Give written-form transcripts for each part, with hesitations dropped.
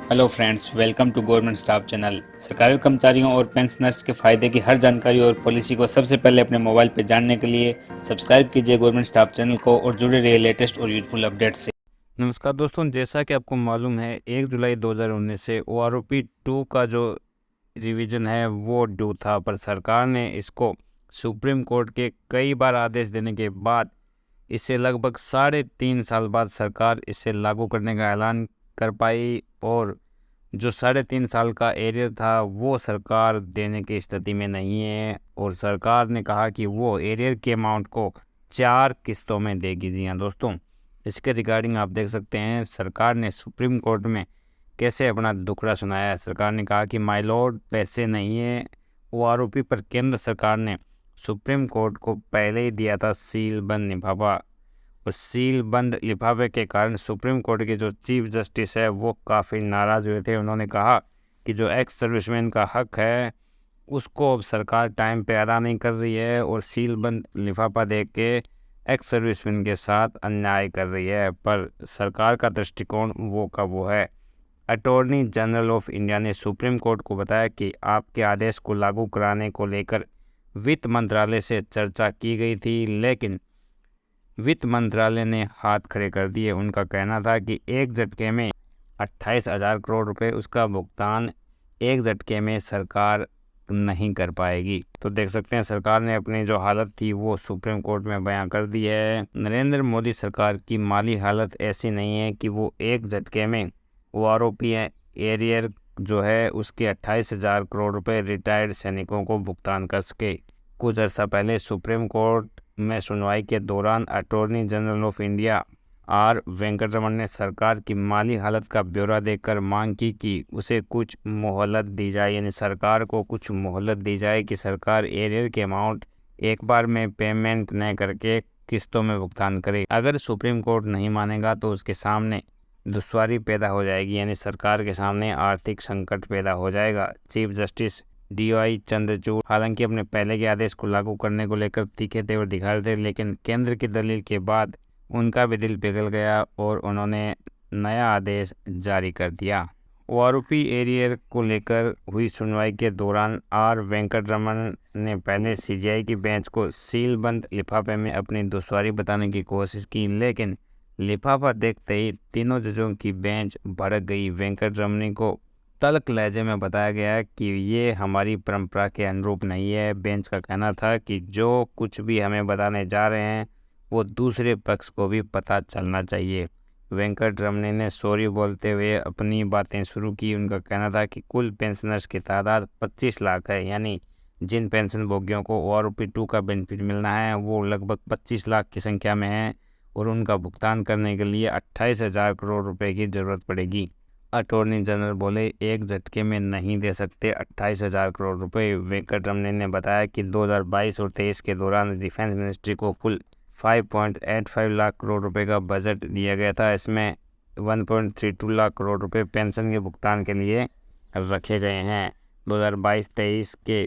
Hello friends, welcome to government staff channel. सरकारी कर्मचारियों और पेंशनर्स के फायदे की हर जानकारी और पॉलिसी को सबसे पहले अपने मोबाइल पर जानने के लिए सब्सक्राइब कीजिए गवर्नमेंट स्टाफ चैनल को और जुड़े रहिए लेटेस्ट और यूजफुल अपडेट से। नमस्कार दोस्तों, जैसा कि आपको मालूम है 1 जुलाई 2019 से OROP 2 का जो रिवीजन है वो ड्यू था, पर सरकार ने इसको सुप्रीम कोर्ट के कई बार आदेश देने के बाद इसे लगभग 3.5 साल बाद सरकार इसे लागू करने का ऐलान कर पाई। और जो 3.5 साल का एरियर था वो सरकार देने की स्थिति में नहीं है, और सरकार ने कहा कि वो एरियर के अमाउंट को 4 किस्तों में देगी। जी हाँ दोस्तों, इसके रिगार्डिंग आप देख सकते हैं सरकार ने सुप्रीम कोर्ट में कैसे अपना दुखड़ा सुनाया है। सरकार ने कहा कि माय लॉर्ड, पैसे नहीं है OROP पर। केंद्र सरकार ने सुप्रीम कोर्ट को पहले ही दिया था सील बंद लिफाफा, और सील बंद लिफाफे के कारण सुप्रीम कोर्ट के जो चीफ जस्टिस है वो काफ़ी नाराज़ हुए थे। उन्होंने कहा कि जो एक्स सर्विसमैन का हक है उसको अब सरकार टाइम पे अदा नहीं कर रही है, और सील बंद लिफाफा दे के एक्स सर्विसमैन के साथ अन्याय कर रही है। पर सरकार का दृष्टिकोण वो का वो है। अटॉर्नी जनरल ऑफ इंडिया ने सुप्रीम कोर्ट को बताया कि आपके आदेश को लागू कराने को लेकर वित्त मंत्रालय से चर्चा की गई थी, लेकिन वित्त मंत्रालय ने हाथ खड़े कर दिए। उनका कहना था कि एक झटके में 28,000 करोड़ रुपए उसका भुगतान एक झटके में सरकार नहीं कर पाएगी। तो देख सकते हैं सरकार ने अपनी जो हालत थी वो सुप्रीम कोर्ट में बयां कर दी है। नरेंद्र मोदी सरकार की माली हालत ऐसी नहीं है कि वो एक झटके में OROP एरियर जो है उसके 28,000 करोड़ रुपए रिटायर्ड सैनिकों को भुगतान कर सके। कुछ अर्सा पहले सुप्रीम कोर्ट में सुनवाई के दौरान attorney general of India R Venkataraman ने सरकार की माली हालत का ब्यौरा देकर मांग की कि उसे कुछ मोहलत दी जाए, यानी सरकार को कुछ मोहलत दी जाए कि सरकार एरियर के अमाउंट एक बार में पेमेंट न करके किस्तों में भुगतान करे। अगर सुप्रीम कोर्ट नहीं मानेगा तो उसके सामने दुश्वारी पैदा हो जाएगी, यानी सरकार के सामने आर्थिक संकट पैदा हो जाएगा। चीफ जस्टिस DY चंद्रचूड़ हालांकि अपने पहले के आदेश को लागू करने को लेकर तीखे तेवर दिखा रहे थे, लेकिन केंद्र की दलील के बाद उनका भी दिल पिघल गया और उन्होंने नया आदेश जारी कर दिया। OROP एरियर को लेकर हुई सुनवाई के दौरान R वेंकटरमन ने पहले CJI की बेंच को सील बंद लिफाफे में अपनी दुश्वारी बताने की कोशिश की, लेकिन लिफाफा देखते ही तीनों जजों की बेंच भड़क गई। वेंकटरमन को तल्ख लहजे में बताया गया कि ये हमारी परंपरा के अनुरूप नहीं है। बेंच का कहना था कि जो कुछ भी हमें बताने जा रहे हैं वो दूसरे पक्ष को भी पता चलना चाहिए। वेंकटरमन ने सॉरी बोलते हुए अपनी बातें शुरू की। उनका कहना था कि कुल पेंशनर्स की तादाद 25 लाख है, यानी जिन पेंशन भोगियों को OROP 2 का बेनिफिट मिलना है वो लगभग 25 लाख की संख्या में है, और उनका भुगतान करने के लिए 28,000 करोड़ रुपए की ज़रूरत पड़ेगी। अटॉर्नी जनरल बोले एक झटके में नहीं दे सकते 28,000 करोड़ रुपए। वेंकटरमन ने बताया कि 2022 और 23 के दौरान डिफेंस मिनिस्ट्री को कुल 5.85 लाख करोड़ रुपए का बजट दिया गया था। इसमें 1.32 लाख करोड़ रुपए पेंशन के भुगतान के लिए रखे गए हैं। 2022-23 के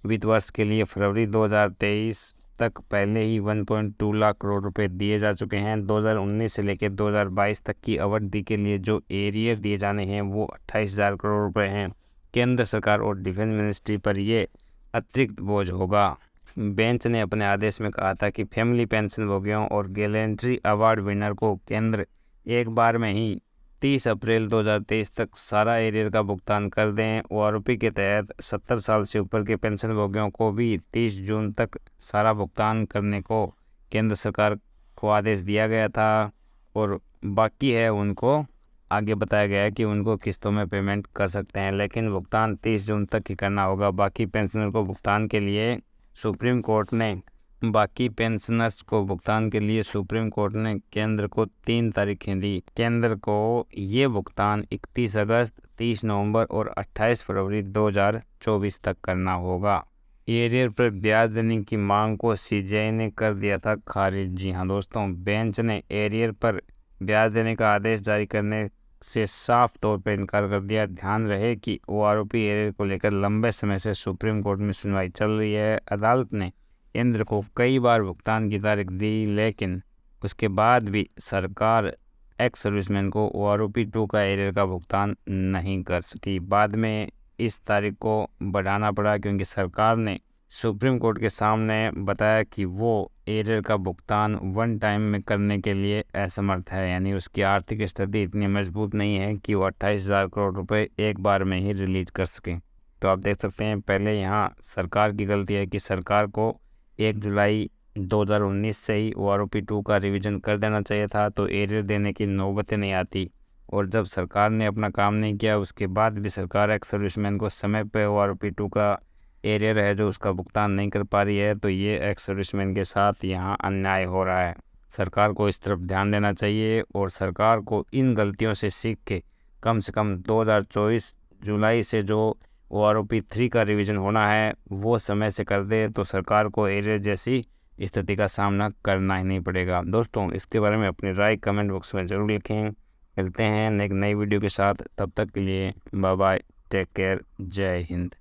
वित्त वर्ष के लिए फरवरी 2023 तक पहले ही 1.2 लाख करोड़ रुपए दिए जा चुके हैं। 2019 से लेकर 2022 तक की अवधि के लिए जो एरियर दिए जाने हैं वो 28,000 करोड़ रुपए हैं। केंद्र सरकार और डिफेंस मिनिस्ट्री पर ये अतिरिक्त बोझ होगा। बेंच ने अपने आदेश में कहा था कि फैमिली पेंशन भोगियों और गैलेंट्री अवार्ड विनर को केंद्र एक बार में ही 30 अप्रैल 2023 तक सारा एरियर का भुगतान कर दें। OROP के तहत 70 साल से ऊपर के पेंशन भोगियों को भी 30 जून तक सारा भुगतान करने को केंद्र सरकार को आदेश दिया गया था, और बाकी है उनको आगे बताया गया है कि उनको किस्तों में पेमेंट कर सकते हैं, लेकिन भुगतान 30 जून तक ही करना होगा। बाकी पेंशनर को भुगतान के लिए सुप्रीम कोर्ट ने केंद्र को 3 तारीखें दी। केंद्र को ये भुगतान 31 अगस्त, 30 नवंबर और 28 फरवरी 2024 तक करना होगा। एरियर पर ब्याज देने की मांग को CJI ने कर दिया था खारिज। जी हाँ दोस्तों, बेंच ने एरियर पर ब्याज देने का आदेश जारी करने से साफ तौर पर इनकार कर दिया। ध्यान रहे कि OROP एरियर को लेकर लंबे समय से सुप्रीम कोर्ट में सुनवाई चल रही है। अदालत ने केंद्र को कई बार भुगतान की तारीख दी, लेकिन उसके बाद भी सरकार एक्स सर्विसमैन को OROP-2 का एरियर का भुगतान नहीं कर सकी। बाद में इस तारीख को बढ़ाना पड़ा क्योंकि सरकार ने सुप्रीम कोर्ट के सामने बताया कि वो एरियर का भुगतान वन टाइम में करने के लिए असमर्थ है, यानी उसकी आर्थिक स्थिति इतनी मजबूत नहीं है कि वो 28,000 करोड़ रुपए एक बार में ही रिलीज कर सकें। तो आप देख सकते हैं पहले यहाँ सरकार की गलती है कि सरकार को 1 जुलाई 2019 से ही OROP-2 का रिवीजन कर देना चाहिए था, तो एरियर देने की नौबतें नहीं आती। और जब सरकार ने अपना काम नहीं किया उसके बाद भी सरकार एक्स सर्विसमैन को समय पे OROP-2 का एरियर है जो उसका भुगतान नहीं कर पा रही है, तो ये एक्स सर्विसमैन के साथ यहाँ अन्याय हो रहा है। सरकार को इस तरफ ध्यान देना चाहिए और सरकार को इन गलतियों से सीख के कम से कम 2024 जुलाई से जो OROP-3 का रिवीजन होना है वो समय से कर दे, तो सरकार को एरियर जैसी स्थिति का सामना करना ही नहीं पड़ेगा। दोस्तों, इसके बारे में अपनी राय कमेंट बॉक्स में ज़रूर लिखें। मिलते हैं एक नई वीडियो के साथ, तब तक के लिए बाय बाय, टेक केयर, जय हिंद।